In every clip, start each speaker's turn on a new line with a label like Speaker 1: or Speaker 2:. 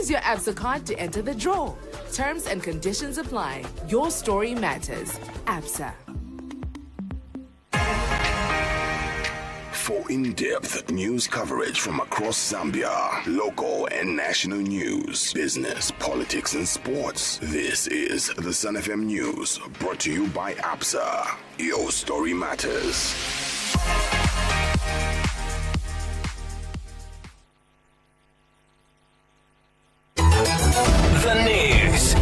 Speaker 1: Use your ABSA card to enter the draw. Terms and conditions apply. Your story matters. ABSA.
Speaker 2: For in-depth news coverage from across Zambia, local and national news, business, politics, and sports, this is the Sun FM News, brought to you by ABSA. Your story matters.
Speaker 3: The news.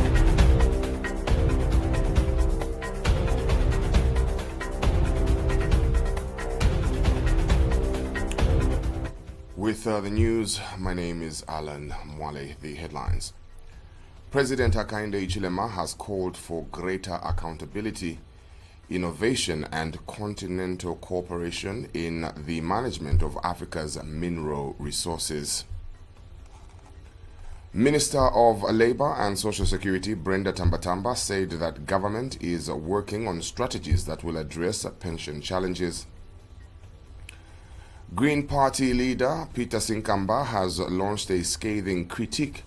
Speaker 4: With the news, my name is Alan Mwale. The headlines. President Hakainde Hichilema has called for greater accountability, innovation and continental cooperation in the management of Africa's mineral resources. Minister of Labour and Social Security Brenda Tambatamba said that government is working on strategies that will address pension challenges. Green Party leader Peter Sinkamba has launched a scathing critique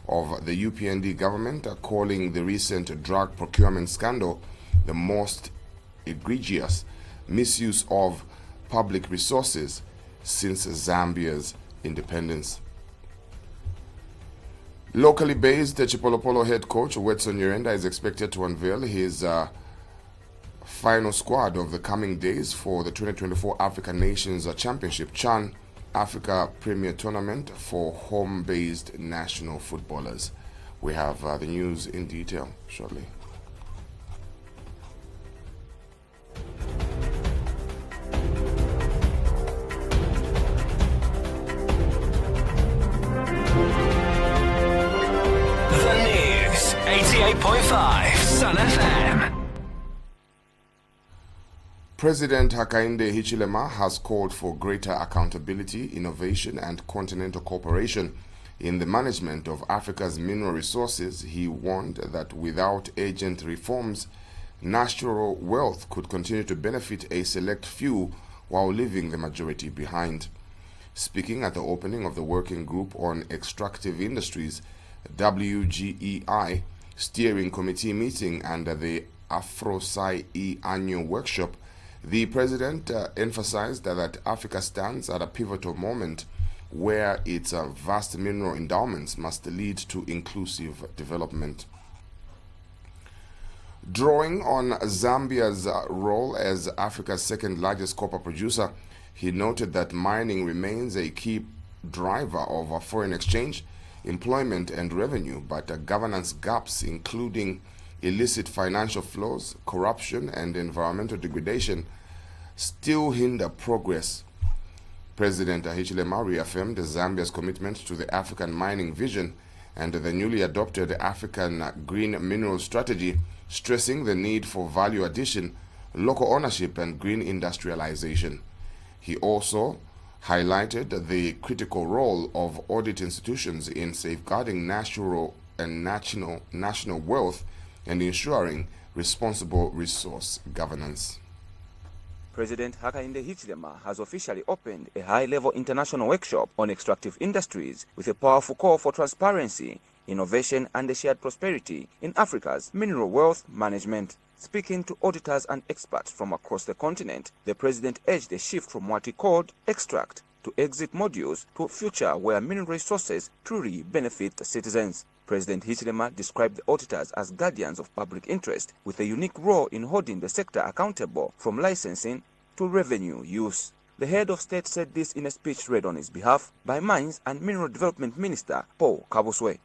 Speaker 4: of the UPND government, calling the recent drug procurement scandal the most egregious misuse of public resources since Zambia's independence. Locally based Chipolopolo head coach Wetson Nyirenda is expected to unveil his final squad of the coming days for the 2024 African Nations Championship CHAN Africa Premier Tournament for home-based national footballers. We have the news in detail shortly.
Speaker 3: The news. 88.5 Sun FM.
Speaker 4: President Hakainde Hichilema has called for greater accountability, innovation, and continental cooperation in the management of Africa's mineral resources. He warned that without urgent reforms, natural wealth could continue to benefit a select few while leaving the majority behind. Speaking at the opening of the Working Group on Extractive Industries WGEI Steering Committee meeting and the AfroSci Annual Workshop, the president emphasized that Africa stands at a pivotal moment where its vast mineral endowments must lead to inclusive development. Drawing on Zambia's role as Africa's second largest copper producer, he noted that mining remains a key driver of foreign exchange, employment and revenue, but governance gaps including illicit financial flows, corruption and environmental degradation still hinder progress. President Hichilema reaffirmed Zambia's commitment to the African mining vision and the newly adopted African Green Mineral Strategy, stressing the need for value addition, local ownership and green industrialization. He also highlighted the critical role of audit institutions in safeguarding national wealth and ensuring responsible resource governance.
Speaker 5: President Hakainde Hichilema has officially opened a high-level international workshop on extractive industries with a powerful call for transparency, innovation and the shared prosperity in Africa's mineral wealth management. Speaking to auditors and experts from across the continent, the president urged a shift from what he called extract to exit modules to a future where mineral resources truly benefit the citizens. President Hichilema described the auditors as guardians of public interest with a unique role in holding the sector accountable from licensing to revenue use. The head of state said this in a speech read on his behalf by Mines and Mineral Development Minister Paul Kabuswe.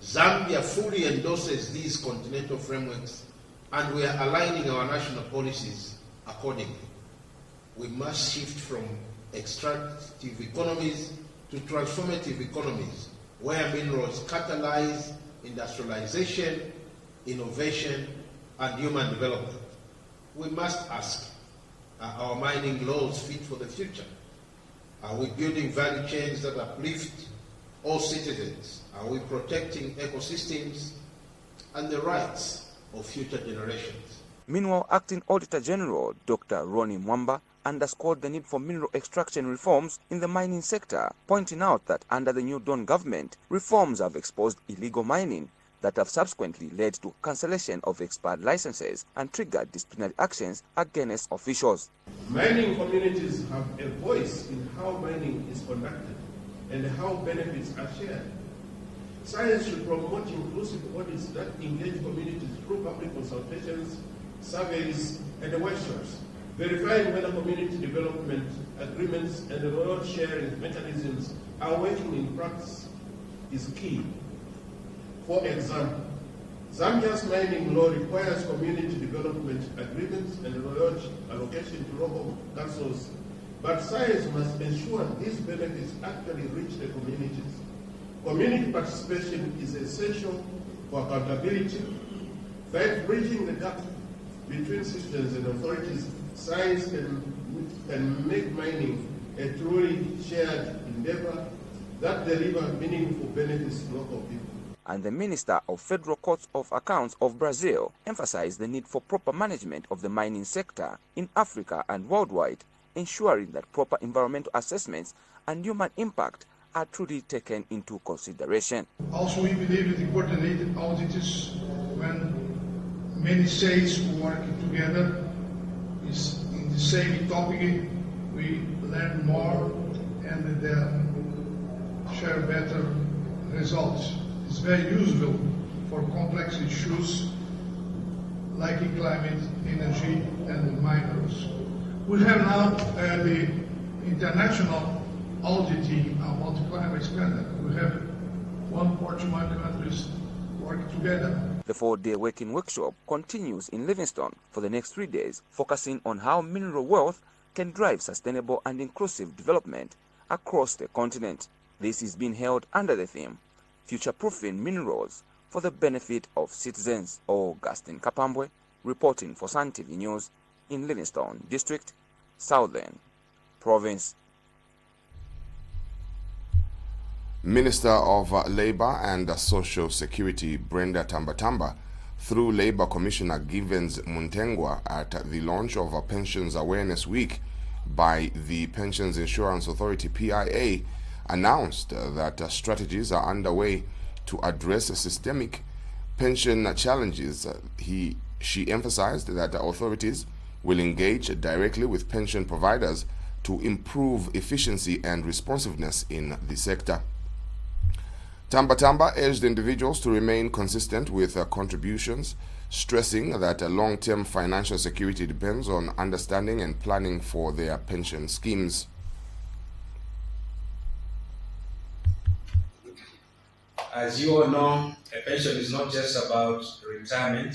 Speaker 6: Zambia fully endorses these continental frameworks and we are aligning our national policies accordingly. We must shift from extractive economies to transformative economies where minerals catalyze industrialization, innovation, and human development. We must ask, are our mining laws fit for the future? Are we building value chains that uplift all citizens? Are we protecting ecosystems and the rights of future generations?
Speaker 5: Meanwhile, Acting Auditor General Dr. Ronnie Mwamba underscored the need for mineral extraction reforms in the mining sector, pointing out that under the new Dawn government, reforms have exposed illegal mining that have subsequently led to cancellation of expired licenses and triggered disciplinary actions against officials.
Speaker 6: Mining communities have a voice in how mining is conducted and how benefits are shared. Science should promote inclusive audits that engage communities through public consultations, surveys, and workshops. Verifying whether community development agreements and royalty sharing mechanisms are working in practice is key. For example, Zambia's mining law requires community development agreements and royalty allocation to local councils, but science must ensure these benefits actually reach the communities. Community participation is essential for accountability. By bridging the gap between citizens and authorities, science can make mining a truly shared endeavor that delivers meaningful benefits to local people.
Speaker 5: And the Minister of Federal Courts of Accounts of Brazil emphasized the need for proper management of the mining sector in Africa and worldwide, ensuring that proper environmental assessments and human impact are truly taken into consideration.
Speaker 7: Also, we believe in the coordinated audits when many states working together is in the same topic. We learn more and share better results. It's very useful for complex issues like climate, energy, and minerals. We have now the international auditing about climate change. We have 141 countries working together.
Speaker 5: The 4-day working workshop continues in Livingstone for the next 3 days, focusing on how mineral wealth can drive sustainable and inclusive development across the continent. This is being held under the theme, Future-Proofing Minerals for the Benefit of Citizens. Augustine Kapambwe, reporting for Sun TV News in Livingstone District, Southern Province.
Speaker 4: Minister of Labour and Social Security Brenda Tambatamba, through Labour Commissioner Givens Muntengwa at the launch of a Pensions Awareness Week by the Pensions Insurance Authority PIA, announced that strategies are underway to address systemic pension challenges. She emphasized that authorities will engage directly with pension providers to improve efficiency and responsiveness in the sector. Tambatamba urged individuals to remain consistent with contributions, stressing that long-term financial security depends on understanding and planning for their pension schemes.
Speaker 8: As you all know, a pension is not just about retirement,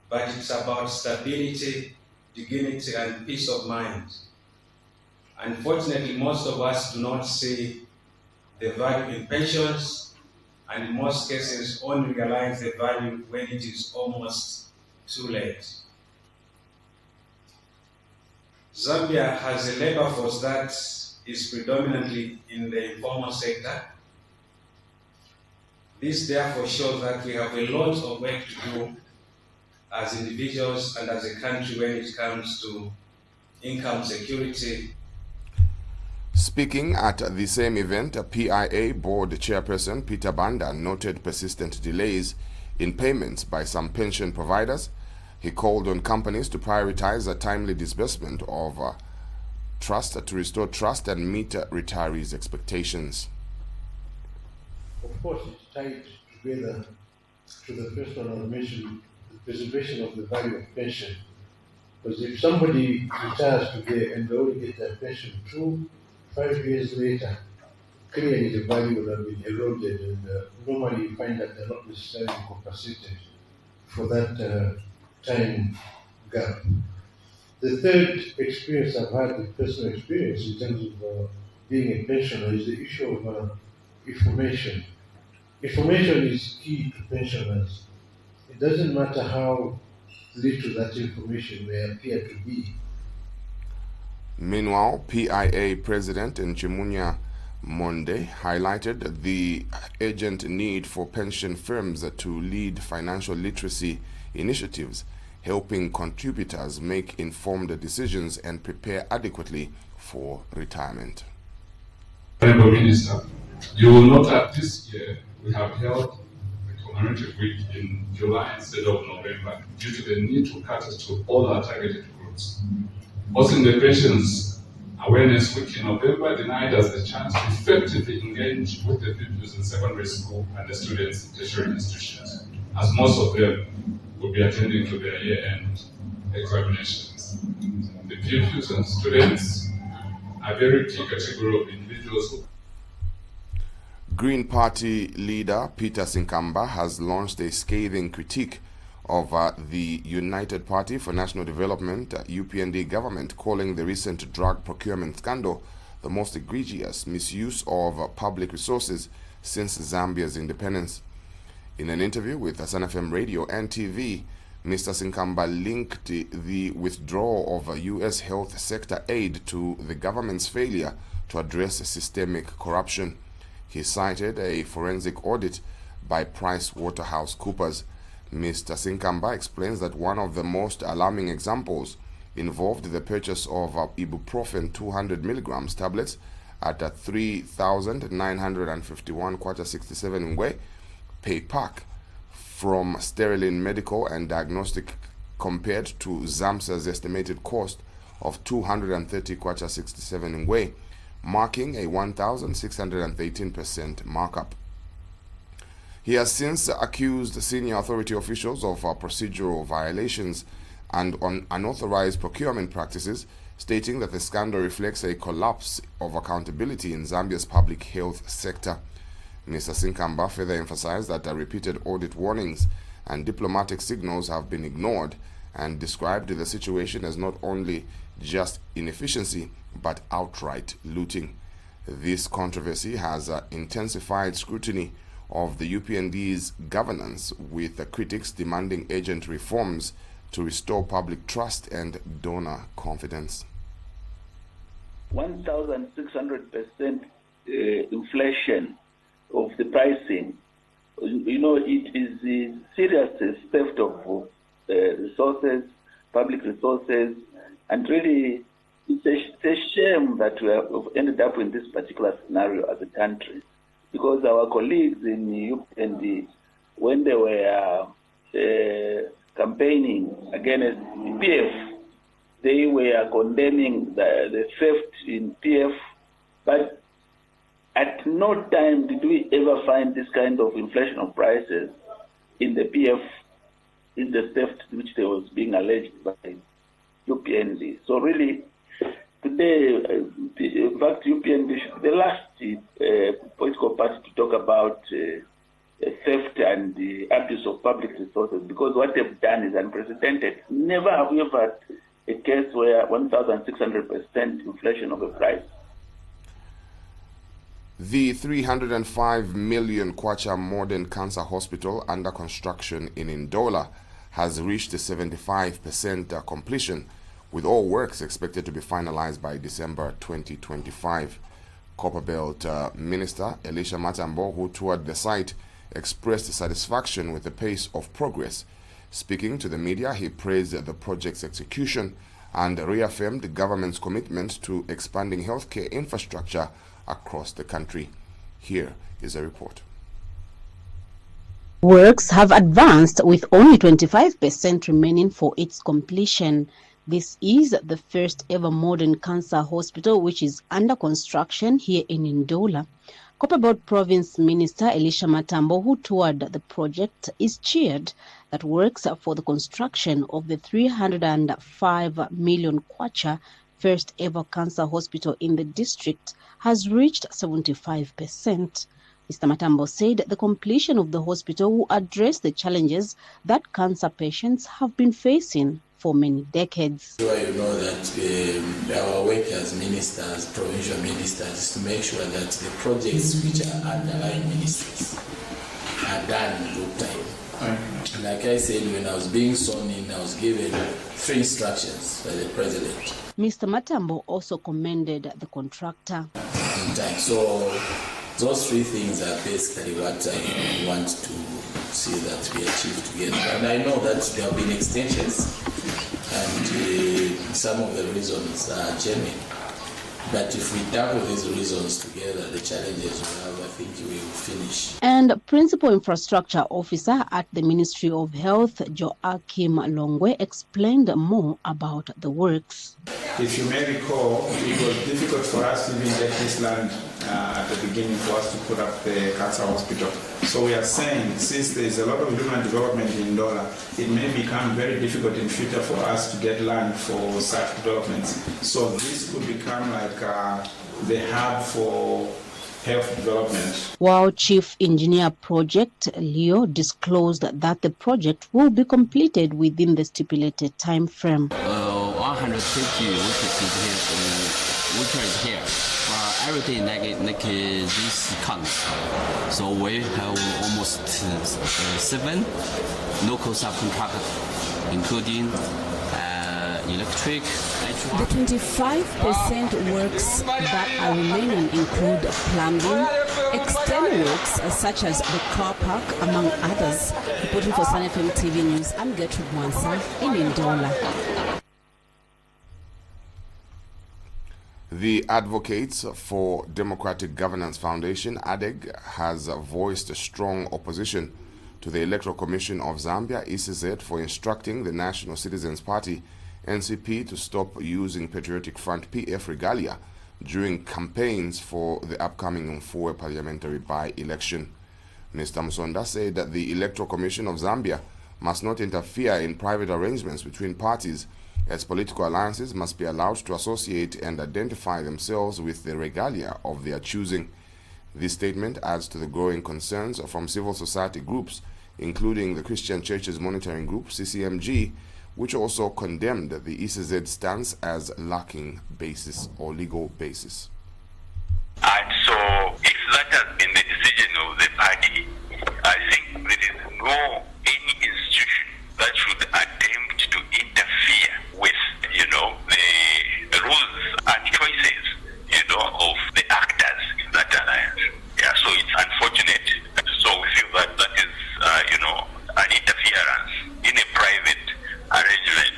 Speaker 8: but it's about stability, dignity, and peace of mind. Unfortunately, most of us do not see the value in pensions, and in most cases only realize the value when it is almost too late. Zambia has a labor force that is predominantly in the informal sector. This therefore shows that we have a lot of work to do as individuals and as a country when it comes to income security.
Speaker 4: Speaking at the same event, PIA Board Chairperson Peter Banda noted persistent delays in payments by some pension providers. He called on companies to prioritize a timely disbursement of trust to restore trust and meet retirees' expectations.
Speaker 9: Of course, it's tied together to the first one I mentioned, the preservation of the value of pension. Because if somebody retires today and they only get their pension 2-5 years later, clearly the value will have been eroded, and normally you find that they're not necessarily compensated for that time gap. The third experience I've had, the personal experience in terms of being a pensioner, is the issue of information. Information is key to pensioners. It doesn't matter how little that information may appear to be.
Speaker 4: Meanwhile, PIA President Nchimunya Monde highlighted the urgent need for pension firms to lead financial literacy initiatives. helping contributors make informed decisions and prepare adequately for retirement.
Speaker 10: Honorable Minister, you will note that this year we have held the commemorative week in July instead of November due to the need to cater to all our targeted groups. Also, in the Pensions Awareness Week in November denied us the chance to effectively engage with the pupils in secondary school and the students in tertiary institutions, as most of them will be attending to their year-end examinations. The pupils and students are a very key category of individuals who
Speaker 4: Green Party leader Peter Sinkamba has launched a scathing critique of the United Party for National Development UPND government, calling the recent drug procurement scandal the most egregious misuse of public resources since Zambia's independence. In an interview with Sun FM Radio and TV, Mr. Sinkamba linked the withdrawal of U.S. health sector aid to the government's failure to address systemic corruption. He cited a forensic audit by PricewaterhouseCoopers. Mr. Sinkamba explains that one of the most alarming examples involved the purchase of ibuprofen 200 milligrams tablets at 3,951 kwacha 67 ngwe per pack from Sterling Medical and Diagnostic, compared to ZAMSA's estimated cost of 230 kwacha 67 ngwe, marking a 1,613% markup. He has since accused senior authority officials of procedural violations and on unauthorized procurement practices, stating that the scandal reflects a collapse of accountability in Zambia's public health sector. Mr. Sinkamba further emphasized that repeated audit warnings and diplomatic signals have been ignored, and described the situation as not only just inefficiency but outright looting. This controversy has intensified scrutiny of the UPND's governance, with critics demanding urgent reforms to restore public trust and donor confidence.
Speaker 11: 1,600% inflation of the pricing. You know, it is a serious theft of resources, public resources, and really it's a shame that we have ended up in this particular scenario as a country, because our colleagues in UPND, when they were campaigning against PF, they were condemning the theft in PF, but at no time did we ever find this kind of inflation of prices in the PF, in the theft which they was being alleged by UPND. So really, today, in fact, UPND should be the last political party to talk about theft and the abuse of public resources, because what they've done is unprecedented. Never have we ever had a case where 1,600% inflation of a price.
Speaker 4: The 305 million kwacha modern cancer hospital under construction in Ndola has reached a 75% completion, with all works expected to be finalized by December 2025. Copperbelt Minister Elisha Matambo, who toured the site, expressed satisfaction with the pace of progress. Speaking to the media, he praised the project's execution and reaffirmed the government's commitment to expanding healthcare infrastructure across the country. Here is a report.
Speaker 12: Works have advanced with only 25% remaining for its completion. This is the first ever modern cancer hospital which is under construction here in Ndola. Copperbelt Province Minister Elisha Matambo, who toured the project, is cheered that works for the construction of the 305 million kwacha first ever cancer hospital in the district has reached 75%. Mr. Matambo said the completion of the hospital will address the challenges that cancer patients have been facing for many decades.
Speaker 13: Sure, you know that our work as ministers, provincial ministers, is to make sure that the projects which are underlying ministries are done in good time. Like I said, when I was being sworn in, I was given 3 instructions by the president.
Speaker 12: Mr. Matambo also commended the contractor.
Speaker 13: In time. So Those three things are basically what I want to see that we achieve together. And I know that there have been extensions, and some of the reasons are genuine. But if we tackle these reasons together, the challenges we have, I think we will finish.
Speaker 12: And Principal Infrastructure Officer at the Ministry of Health, Joachim Longwe, explained more about the works.
Speaker 14: If you may recall, it was difficult for us to even get this land at the beginning for us to put up the cancer hospital. So we are saying, since there is a lot of human development in Ndola, it may become very difficult in future for us to get land for such developments. So this could become like the hub for health development.
Speaker 12: While Chief Engineer Project Leo disclosed that the project will be completed within the stipulated time frame.
Speaker 15: 150 workers here. Every day like this counts. So we have almost 7 local subcontractors, including electric,
Speaker 16: The 25% works that are remaining include plumbing, external works such as the car park, among others. Reporting for Sun FM TV News, I'm Gertrude Mwansa in Ndola.
Speaker 4: The Advocates for Democratic Governance Foundation, ADEG, has voiced a strong opposition to the Electoral Commission of Zambia, ECZ, for instructing the National Citizens Party, NCP, to stop using Patriotic Front PF regalia during campaigns for the upcoming Mfuwe parliamentary by-election. Mr. Musonda said that the Electoral Commission of Zambia must not interfere in private arrangements between parties, as political alliances must be allowed to associate and identify themselves with the regalia of their choosing. This statement adds to the growing concerns from civil society groups, including the Christian Churches Monitoring Group, CCMG, which also condemned the ECZ stance as lacking basis or legal basis.
Speaker 17: And so, if that has been the decision of the party, I think there is no any institution that should attempt to interfere with, the rules and choices, of the actors in that alliance. Yeah, so it's unfortunate. So we feel that that is, an interference in a private arrangement.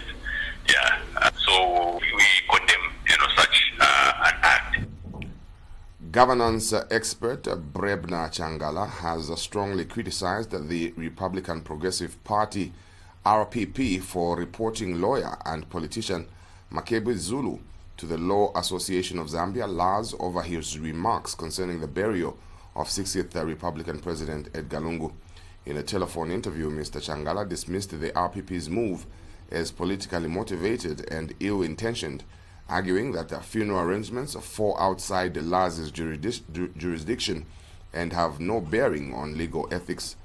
Speaker 17: Yeah, so we condemn, such an act.
Speaker 4: Governance expert Brebna Changala has strongly criticized the Republican Progressive Party, RPP, for reporting lawyer and politician Makebu Zulu to the Law Association of Zambia, LAS, over his remarks concerning the burial of 60th Republican President Edgar Lungu. In a telephone interview, Mr. Changala dismissed the RPP's move as politically motivated and ill-intentioned, arguing that the funeral arrangements fall outside the LAS's jurisdiction and have no bearing on legal ethics.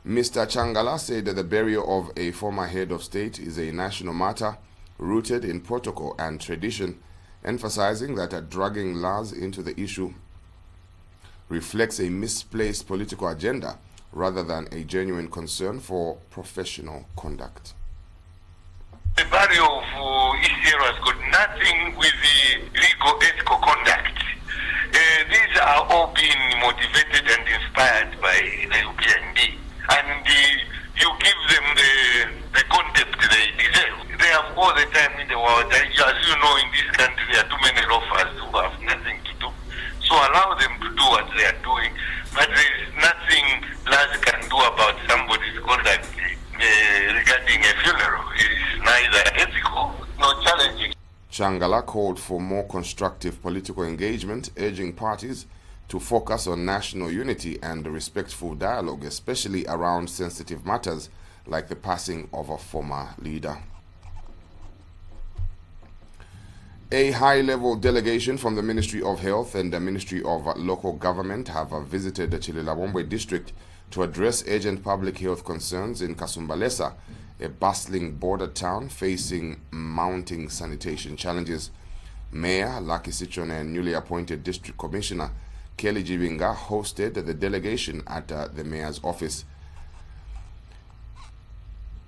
Speaker 4: Mr. Changala said that the burial of a former head of state is a national matter rooted in protocol and tradition, emphasizing that dragging LAS into the issue reflects a misplaced political agenda rather than a genuine concern for professional conduct.
Speaker 17: The burial of ECL has got nothing with the legal ethical conduct. These are all being motivated and inspired by the UPND. And you give them the contempt they deserve. They have all the time in the world. As you know, in this country, there are too many loafers who have nothing to do. So allow them to do what they are doing. But there is nothing LAS can do about somebody's conduct regarding a funeral. It is neither ethical nor challenging.
Speaker 4: Changala called for more constructive political engagement, urging parties to focus on national unity and respectful dialogue, especially around sensitive matters like the passing of a former leader. A high-level delegation from the Ministry of Health and the Ministry of Local Government have visited the Chilelabombwe district to address urgent public health concerns in Kasumbalesa, a bustling border town facing mounting sanitation challenges. Mayor Lucky Sichone and newly appointed District Commissioner Kelly Jibinga hosted the delegation at the mayor's office.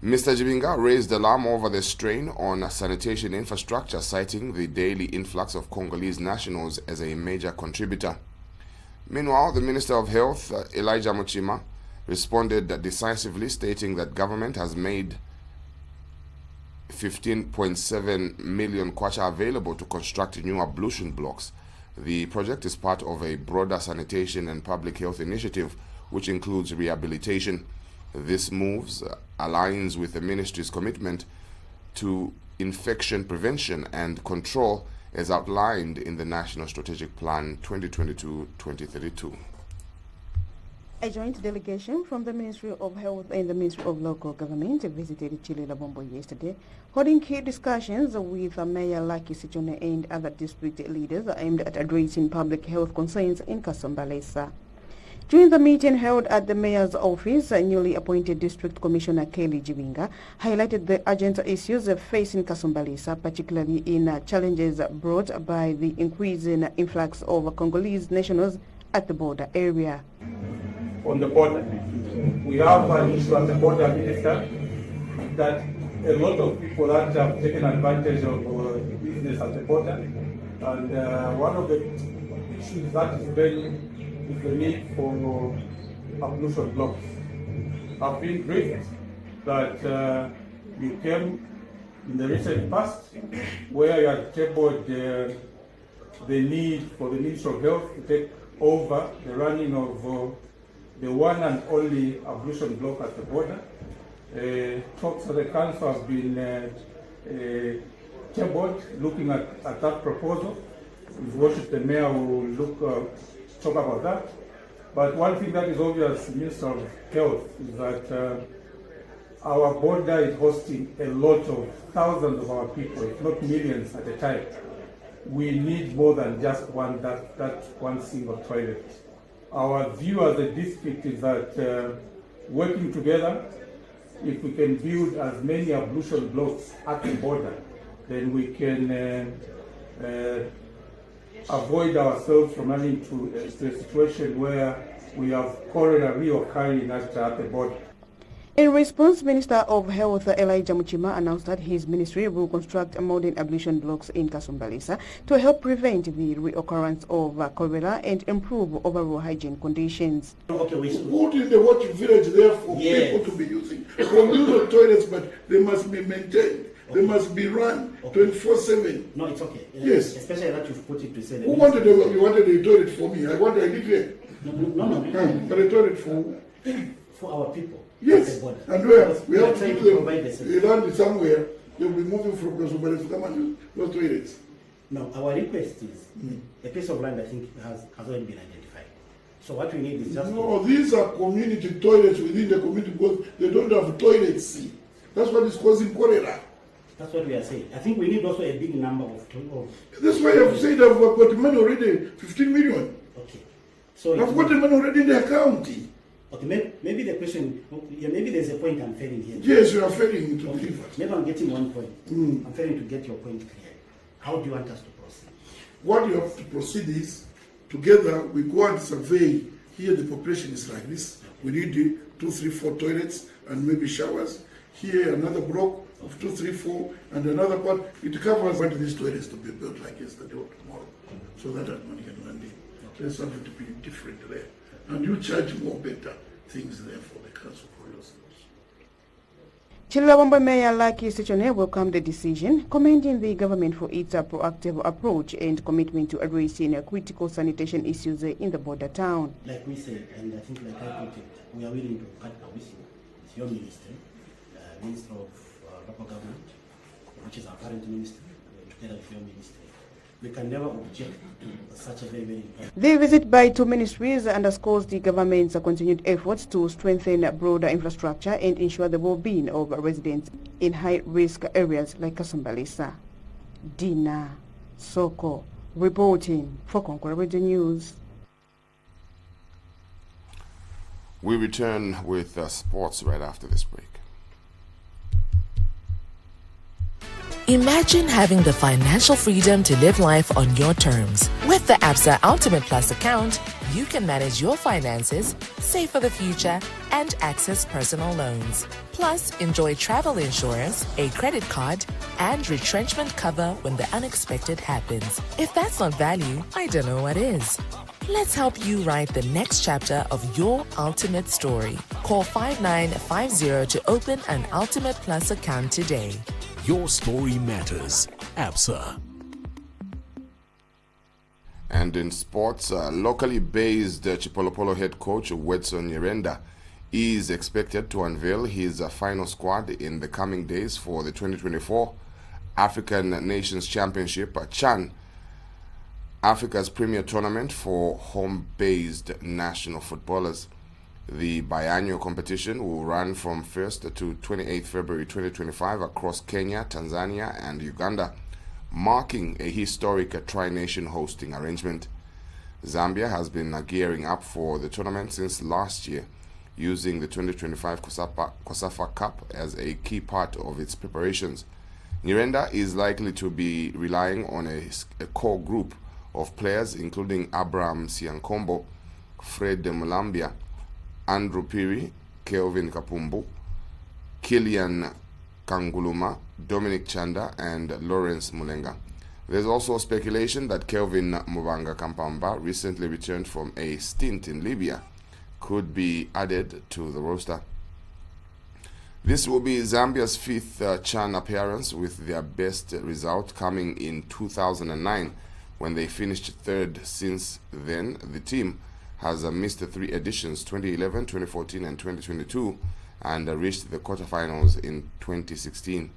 Speaker 4: Mr. Jibinga raised alarm over the strain on sanitation infrastructure, citing the daily influx of Congolese nationals as a major contributor. Meanwhile, the Minister of Health, Elijah Muchima, responded decisively, stating that government has made 15.7 million kwacha available to construct new ablution blocks. The project is part of a broader sanitation and public health initiative, which includes rehabilitation. This moves aligns with the ministry's commitment to infection prevention and control as outlined in the National Strategic Plan 2022-2032.
Speaker 18: A joint delegation from the Ministry of Health and the Ministry of Local Government visited Chile Labombo yesterday, holding key discussions with Mayor Lucky Sichone and other district leaders aimed at addressing public health concerns in Kasumbalesa. During the meeting held at the mayor's office, newly appointed District Commissioner Kelly Jivinga highlighted the urgent issues facing Kasumbalesa, particularly in challenges brought by the increasing influx of Congolese nationals at the border area.
Speaker 19: On the border, we have an issue at the border, Minister, that a lot of people that have taken advantage of business at the border, and one of the issues that is very is the need for ablution blocks. I've been briefed that you came in the recent past where you had tabled the need for the Ministry of Health to take over the running of the one and only ablution block at the border. Talks of the council have been tabled looking at that proposal. We've watched the mayor will talk about that. But one thing that is obvious, Minister of Health, is that our border is hosting a lot of thousands of our people, if not millions at a time. We need more than just that one single toilet. Our view as a district is that working together, if we can build as many ablution blocks at the border, then we can avoid ourselves from running to a situation where we have cholera reoccurring at the border.
Speaker 18: In response, Minister of Health Elijah Muchima announced that his ministry will construct modern ablution blocks in Kasumbalesa to help prevent the reoccurrence of cholera and improve overall hygiene conditions.
Speaker 20: Okay, we put in the watch village there for people to be using. Communal toilets, but they must be maintained. They must be run 24/7.
Speaker 21: No, it's okay.
Speaker 20: Yes.
Speaker 21: Especially that you've put it to say.
Speaker 20: Who wanted you wanted a toilet for me? I live here.
Speaker 21: No.
Speaker 20: But a toilet for
Speaker 21: our people.
Speaker 20: Yes, and where we have to give them
Speaker 21: a
Speaker 20: land somewhere, they'll be moving from Kasumbalesa to come and use those toilets.
Speaker 21: No, our request is a piece of land I think has already been identified. So what we need is just...
Speaker 20: No, these are community toilets within the community because they don't have toilets. That's what is causing cholera.
Speaker 21: That's what we are saying. I think we need also a big number of...
Speaker 20: That's why I've said I've got money already, 15 million.
Speaker 21: Okay. So
Speaker 20: I've got the money already in the account.
Speaker 21: Okay, maybe the question, maybe there's a point I'm failing here.
Speaker 20: Yes, you are failing to deliver.
Speaker 21: Maybe I'm getting one point. I'm failing to get your point clear. How do you want us to proceed?
Speaker 20: What you have to proceed is, together we go and survey. Here the population is like this. We need 2, 3, 4 toilets and maybe showers. Here another block of 2, 3, 4 and another part. It covers what these toilets to be built like yesterday or tomorrow. So that money can run in. There's something to be different there. And you charge more better things there for the council for yourselves.
Speaker 18: Chilawamba Mayor Lucky Sichone welcomed the decision, commending the government for its proactive approach and commitment to addressing critical sanitation issues in the border town.
Speaker 21: Like we said, and I think like I put it, we are willing to partner with you, with your ministry, Minister of Local Government, which is our current ministry, together with your ministry. We can never object to such a very, very important...
Speaker 18: The visit by two ministries underscores the government's continued efforts to strengthen broader infrastructure and ensure the well-being of residents in high-risk areas like Kasumbalesa. Dina Soko reporting for Concord Radio News.
Speaker 4: We return with sports right after this break.
Speaker 1: Imagine having the financial freedom to live life on your terms. With the ABSA Ultimate Plus account, you can manage your finances, save for the future, and access personal loans. Plus, enjoy travel insurance, a credit card, and retrenchment cover when the unexpected happens. If that's not value, I don't know what is. Let's help you write the next chapter of your ultimate story. Call 5950 to open an Ultimate Plus account today.
Speaker 2: Your story matters. ABSA.
Speaker 4: And in sports, locally based Chipolopolo head coach Wedson Nyirenda is expected to unveil his final squad in the coming days for the 2024 African Nations Championship, CHAN, Africa's premier tournament for home-based national footballers. The biannual competition will run from 1st to 28th February 2025 across Kenya, Tanzania, and Uganda, marking a historic tri-nation hosting arrangement. Zambia has been gearing up for the tournament since last year, using the 2025 COSAFA Cup as a key part of its preparations. Nyirenda is likely to be relying on a core group of players including Abraham Siankombo, Fred Mulambia, Andrew Piri, Kelvin Kapumbu, Kilian Kanguluma, Dominic Chanda, and Lawrence Mulenga. There's also speculation that Kelvin Mubanga Kampamba, recently returned from a stint in Libya, could be added to the roster. This will be Zambia's fifth CHAN appearance, with their best result coming in 2009 when they finished third. Since then, the team has missed 3 editions, 2011, 2014, and 2022, and reached the quarterfinals in 2016,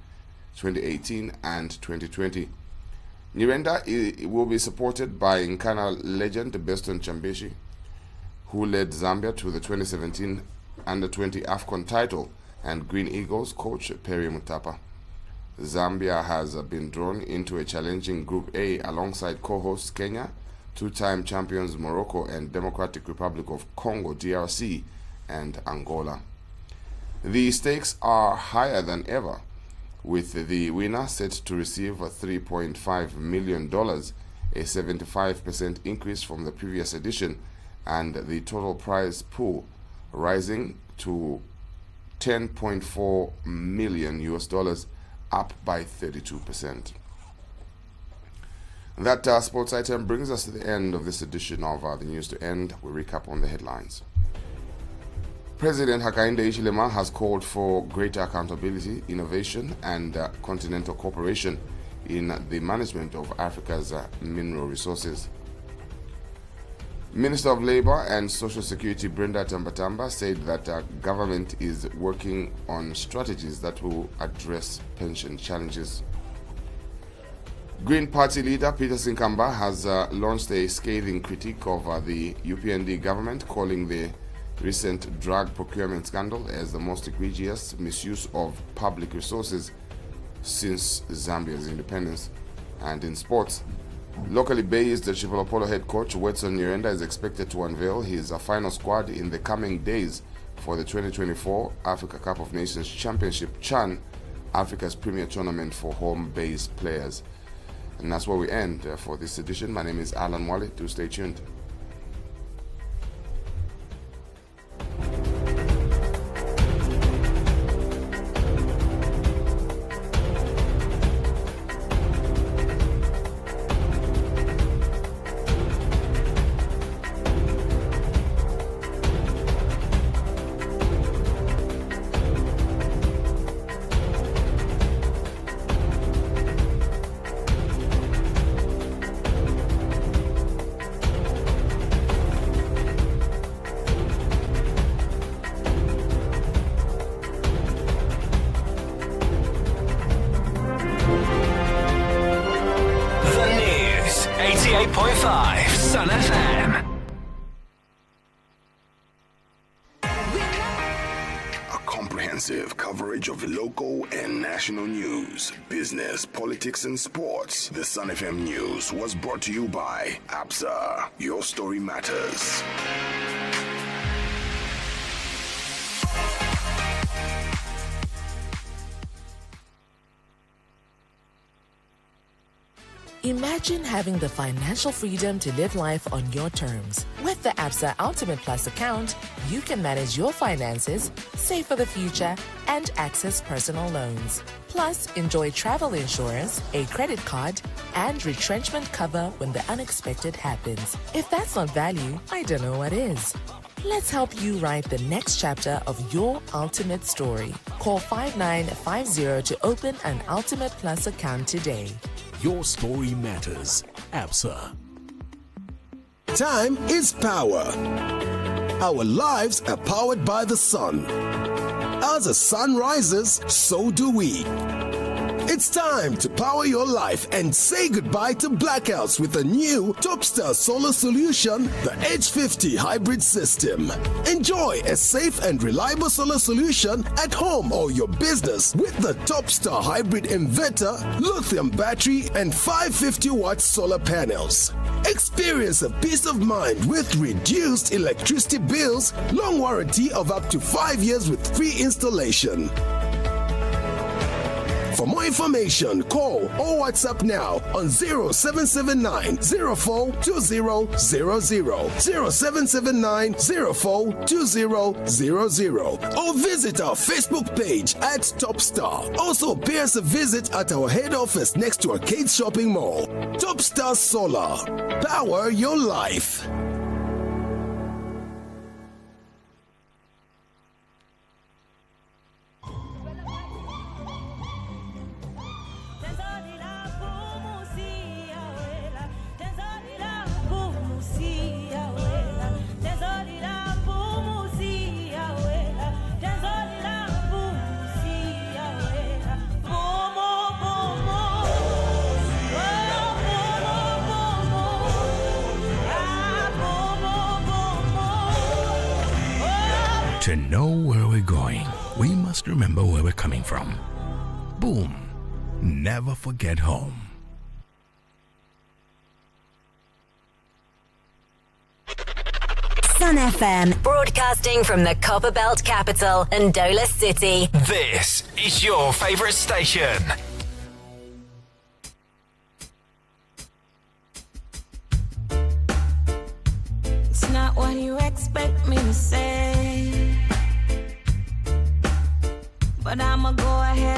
Speaker 4: 2018, and 2020. Nyirenda will be supported by Nkana legend Beston Chambeshi, who led Zambia to the 2017 Under-20 AFCON title, and Green Eagles coach Perry Mutapa. Zambia has been drawn into a challenging Group A alongside co-hosts Kenya, 2-time champions Morocco, and Democratic Republic of Congo, DRC, and Angola. The stakes are higher than ever, with the winner set to receive $3.5 million, a 75% increase from the previous edition, and the total prize pool rising to $10.4 million, up by 32%. That sports item brings us to the end of this edition of the News to End. We recap on the headlines. President Hakainde Hichilema has called for greater accountability, innovation, and continental cooperation in the management of Africa's mineral resources. Minister of Labour and Social Security Brenda Tambatamba said that government is working on strategies that will address pension challenges. Green Party leader Peter Sinkamba has launched a scathing critique of the UPND government, calling the recent drug procurement scandal as the most egregious misuse of public resources since Zambia's independence. And in sports, locally based Chipolopolo head coach Wedson Nyirenda is expected to unveil his final squad in the coming days for the 2024 Africa Cup of Nations Championship, CHAN, Africa's premier tournament for home-based players. And that's where we end for this edition. My name is Alan Wale. Do stay tuned.
Speaker 3: Sun FM.
Speaker 2: A comprehensive coverage of local and national news, business, politics, and sports. The Sun FM News was brought to you by ABSA. Your story matters.
Speaker 1: Imagine having the financial freedom to live life on your terms. With With the ABSA Ultimate Plus account, you can manage your finances, save for the future, and access personal loans. Plus, enjoy travel insurance, a credit card, and retrenchment cover when the unexpected happens. If that's not value, I don't know what is. Let's help you write the next chapter of your ultimate story. Call 5950 to open an Ultimate Plus account today.
Speaker 6: Your story matters. ABSA.
Speaker 22: Time is power. Our lives are powered by the sun. As the sun rises, so do we. It's time to power your life and say goodbye to blackouts with a new Topstar solar solution, the H50 hybrid system. Enjoy a safe and reliable solar solution at home or your business with the Topstar hybrid inverter, lithium battery, and 550-watt solar panels. Experience a peace of mind with reduced electricity bills, long warranty of up to 5 years with free installation. For more information, call or WhatsApp now on 0779 042000, 0779 042000, or visit our Facebook page at Topstar. Also, pay us a visit at our head office next to Arcade Shopping Mall. Topstar Solar. Power your life.
Speaker 6: To know where we're going, we must remember where we're coming from. Boom. Never forget home.
Speaker 23: Sun FM, broadcasting from the Copperbelt capital, Ndola City.
Speaker 3: This is your favorite station.
Speaker 24: It's not what you expect me to say, but I'ma go ahead